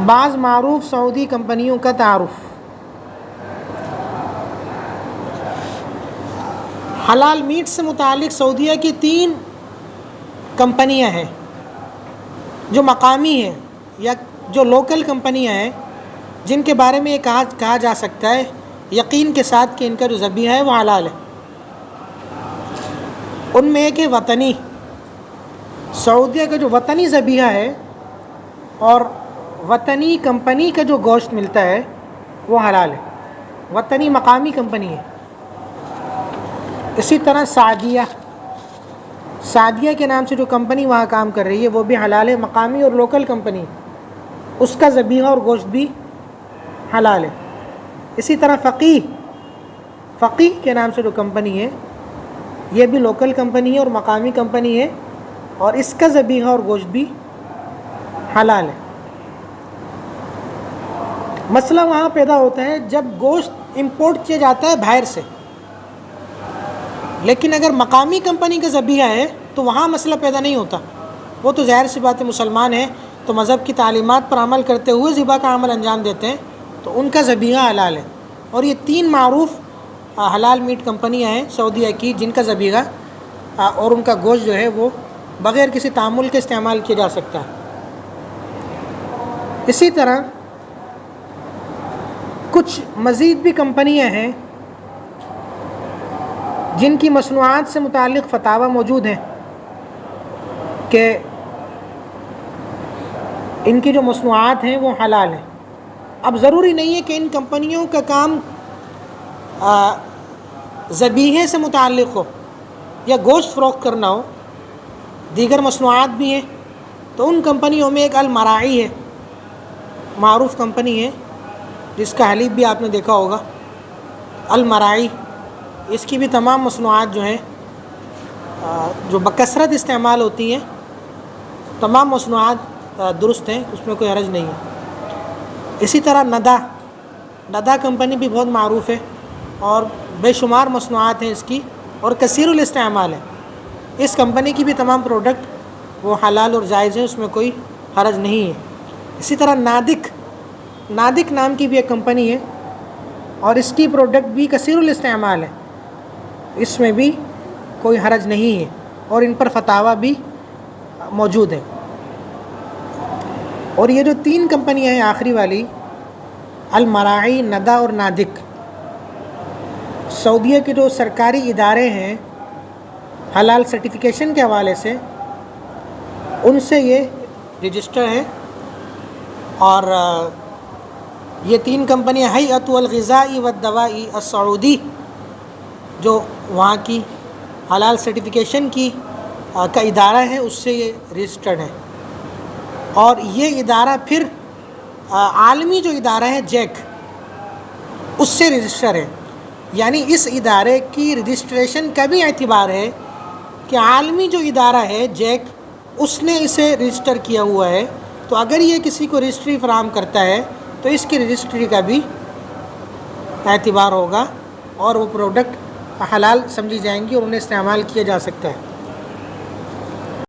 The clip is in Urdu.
بعض معروف سعودی کمپنیوں کا تعارف۔ حلال میٹ سے متعلق سعودیہ کی 3 کمپنیاں ہیں جو مقامی ہیں یا جو لوکل کمپنیاں ہیں، جن کے بارے میں یہ کہا جا سکتا ہے یقین کے ساتھ کہ ان کا جو ذبیحہ ہے وہ حلال ہے۔ ان میں ایک ہے وطنی۔ سعودیہ کا جو وطنی ذبیحہ ہے اور وطنی کمپنی کا جو گوشت ملتا ہے وہ حلال ہے، وطنی مقامی کمپنی ہے۔ اسی طرح سعدیہ کے نام سے جو کمپنی وہاں کام کر رہی ہے وہ بھی حلال ہے، مقامی اور لوکل کمپنی، اس کا ذبیحہ اور گوشت بھی حلال ہے۔ اسی طرح فقیہ کے نام سے جو کمپنی ہے یہ بھی لوکل کمپنی ہے اور مقامی کمپنی ہے، اور اس کا ذبیحہ اور گوشت بھی حلال ہے۔ مسئلہ وہاں پیدا ہوتا ہے جب گوشت امپورٹ کیا جاتا ہے باہر سے، لیکن اگر مقامی کمپنی کا ذبیحہ ہے تو وہاں مسئلہ پیدا نہیں ہوتا، وہ تو ظاہر سی بات ہے مسلمان ہیں تو مذہب کی تعلیمات پر عمل کرتے ہوئے ذبح کا عمل انجام دیتے ہیں، تو ان کا ذبیحہ حلال ہے۔ اور یہ 3 معروف حلال میٹ کمپنیاں ہیں سعودیہ کی جن کا ذبیحہ اور ان کا گوشت جو ہے وہ بغیر کسی تعامل کے استعمال کیا جا سکتا ہے۔ اسی طرح کچھ مزید بھی کمپنیاں ہیں جن کی مصنوعات سے متعلق فتاوی موجود ہیں کہ ان کی جو مصنوعات ہیں وہ حلال ہیں۔ اب ضروری نہیں ہے کہ ان کمپنیوں کا کام ذبیحے سے متعلق ہو یا گوشت فروخت کرنا ہو، دیگر مصنوعات بھی ہیں۔ تو ان کمپنیوں میں ایک المراعی ہے، معروف کمپنی ہے جس کا حلیب بھی آپ نے دیکھا ہوگا، المراعی۔ اس کی بھی تمام مصنوعات جو ہیں جو بکثرت استعمال ہوتی ہیں، تمام مصنوعات درست ہیں، اس میں کوئی حرج نہیں ہے۔ اسی طرح ندا کمپنی بھی بہت معروف ہے اور بے شمار مصنوعات ہیں اس کی اور کثیر الاستعمال ہے۔ اس کمپنی کی بھی تمام پروڈکٹ وہ حلال اور جائز ہیں، اس میں کوئی حرج نہیں ہے۔ اسی طرح نادک نام کی بھی ایک کمپنی ہے اور اس کی پروڈکٹ بھی کثیر الاستعمال ہے، اس میں بھی کوئی حرج نہیں ہے اور ان پر فتاوی بھی موجود ہے۔ اور یہ جو 3 کمپنیاں ہیں آخری والی، المراعی، ندا اور نادک، سعودیہ کے جو سرکاری ادارے ہیں حلال سرٹیفیکیشن کے حوالے سے، ان سے یہ رجسٹر ہے۔ اور یہ 3 کمپنیاں ہیئۃ الغذاء والدواء السعودی، جو وہاں کی حلال سرٹیفیکیشن کی کا ادارہ ہے، اس سے یہ رجسٹرڈ ہے۔ اور یہ ادارہ پھر عالمی جو ادارہ ہے جیک، اس سے رجسٹر ہے، یعنی اس ادارے کی رجسٹریشن کا بھی اعتبار ہے کہ عالمی جو ادارہ ہے جیک، اس نے اسے رجسٹر کیا ہوا ہے، تو اگر یہ کسی کو رجسٹری فراہم کرتا ہے تو اس کی رجسٹری کا بھی اعتبار ہوگا اور وہ پروڈکٹ حلال سمجھی جائیں گی اور انہیں استعمال کیا جا سکتا ہے۔